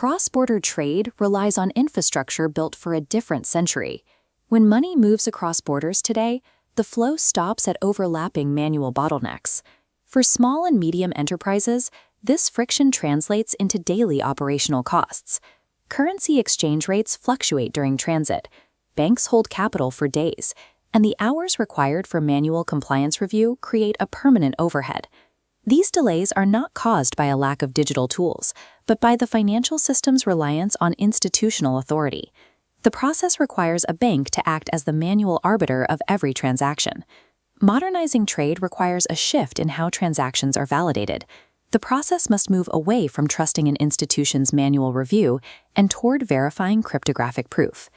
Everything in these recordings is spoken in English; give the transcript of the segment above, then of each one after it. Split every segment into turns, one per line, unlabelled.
Cross-border trade relies on infrastructure built for a different century. When money moves across borders today, the flow stops at overlapping manual bottlenecks. For small and medium enterprises, this friction translates into daily operational costs. Currency exchange rates fluctuate during transit. Banks hold capital for days, and the hours required for manual compliance review create a permanent overhead. These delays are not caused by a lack of digital tools, but by the financial system's reliance on institutional authority. The process requires a bank to act as the manual arbiter of every transaction. Modernizing trade requires a shift in how transactions are validated. The process must move away from trusting an institution's manual review and toward verifying cryptographic proof.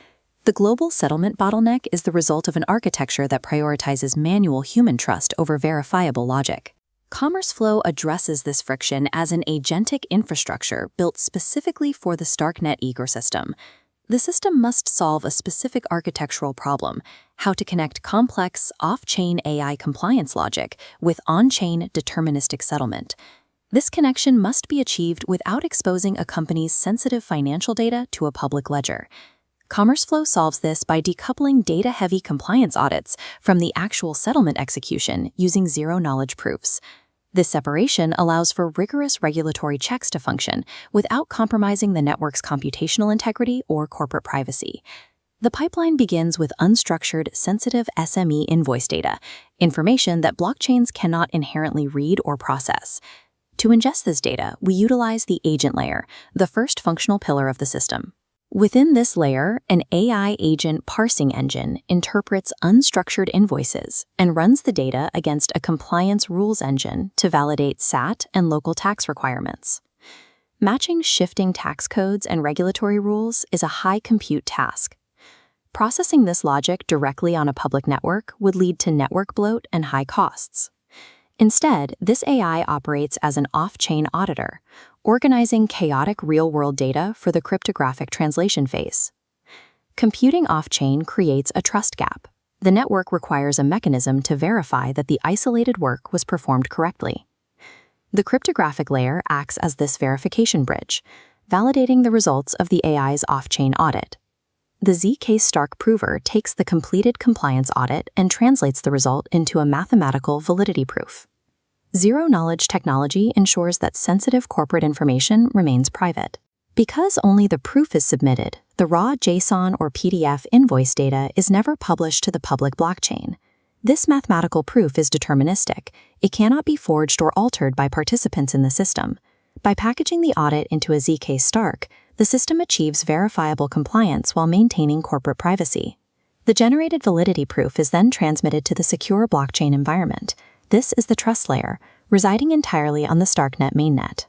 The global settlement bottleneck is the result of an architecture that prioritizes manual human trust over verifiable logic. CommerceFlow addresses this friction as an agentic infrastructure built specifically for the Starknet ecosystem. The system must solve a specific architectural problem: how to connect complex, off-chain AI compliance logic with on-chain deterministic settlement. This connection must be achieved without exposing a company's sensitive financial data to a public ledger. CommerceFlow solves this by decoupling data-heavy compliance audits from the actual settlement execution using zero-knowledge proofs. This separation allows for rigorous regulatory checks to function without compromising the network's computational integrity or corporate privacy. The pipeline begins with unstructured, sensitive SME invoice data, information that blockchains cannot inherently read or process. To ingest this data, we utilize the agent layer, the first functional pillar of the system. Within this layer, an AI agent parsing engine interprets unstructured invoices and runs the data against a compliance rules engine to validate SAT and local tax requirements. Matching shifting tax codes and regulatory rules is a high compute task. Processing this logic directly on a public network would lead to network bloat and high costs. Instead, this AI operates as an off-chain auditor, organizing chaotic real-world data for the cryptographic translation phase. Computing off-chain creates a trust gap. The network requires a mechanism to verify that the isolated work was performed correctly. The cryptographic layer acts as this verification bridge, validating the results of the AI's off-chain audit. The ZK-Stark prover takes the completed compliance audit and translates the result into a mathematical validity proof. Zero-knowledge technology ensures that sensitive corporate information remains private. Because only the proof is submitted, the raw JSON or PDF invoice data is never published to the public blockchain. This mathematical proof is deterministic. It cannot be forged or altered by participants in the system. By packaging the audit into a ZK-Stark, the system achieves verifiable compliance while maintaining corporate privacy. The generated validity proof is then transmitted to the secure blockchain environment. This is the trust layer, residing entirely on the Starknet mainnet.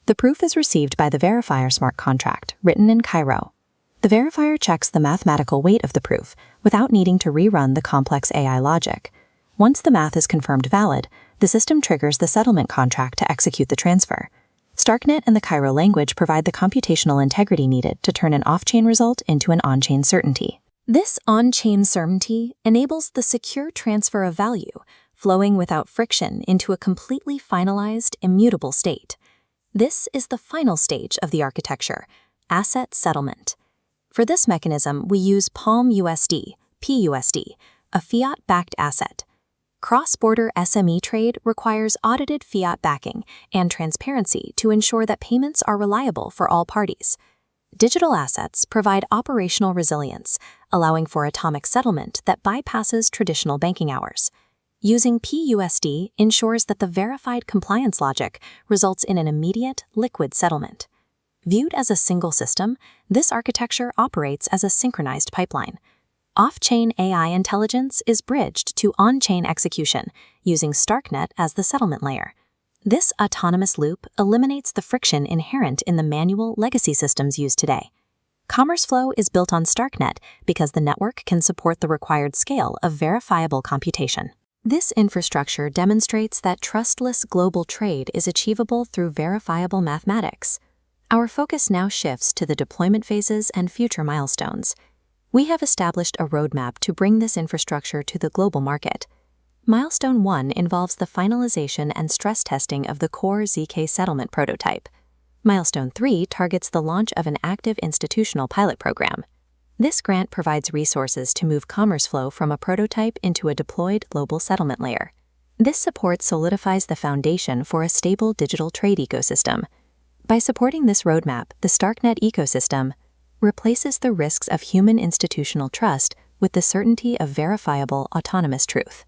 The proof is received by the verifier smart contract, written in Cairo. The verifier checks the mathematical weight of the proof without needing to rerun the complex AI logic. Once the math is confirmed valid, the system triggers the settlement contract to execute the transfer. Starknet and the Cairo language provide the computational integrity needed to turn an off-chain result into an on-chain certainty. This on-chain certainty enables the secure transfer of value, flowing without friction into a completely finalized, immutable state. This is the final stage of the architecture, asset settlement. For this mechanism, we use Palm USD, PUSD, a fiat-backed asset. Cross-border SME trade requires audited fiat backing and transparency to ensure that payments are reliable for all parties. Digital assets provide operational resilience, allowing for atomic settlement that bypasses traditional banking hours. Using PUSD ensures that the verified compliance logic results in an immediate, liquid settlement. Viewed as a single system, this architecture operates as a synchronized pipeline. Off-chain AI intelligence is bridged to on-chain execution, using Starknet as the settlement layer. This autonomous loop eliminates the friction inherent in the manual legacy systems used today. CommerceFlow is built on Starknet because the network can support the required scale of verifiable computation. This infrastructure demonstrates that trustless global trade is achievable through verifiable mathematics. Our focus now shifts to the deployment phases and future milestones. We have established a roadmap to bring this infrastructure to the global market. Milestone 1 involves the finalization and stress testing of the core ZK settlement prototype. Milestone 3 targets the launch of an active institutional pilot program. This grant provides resources to move CommerceFlow from a prototype into a deployed global settlement layer. This support solidifies the foundation for a stable digital trade ecosystem. By supporting this roadmap, the Starknet ecosystem replaces the risks of human institutional trust with the certainty of verifiable autonomous truth.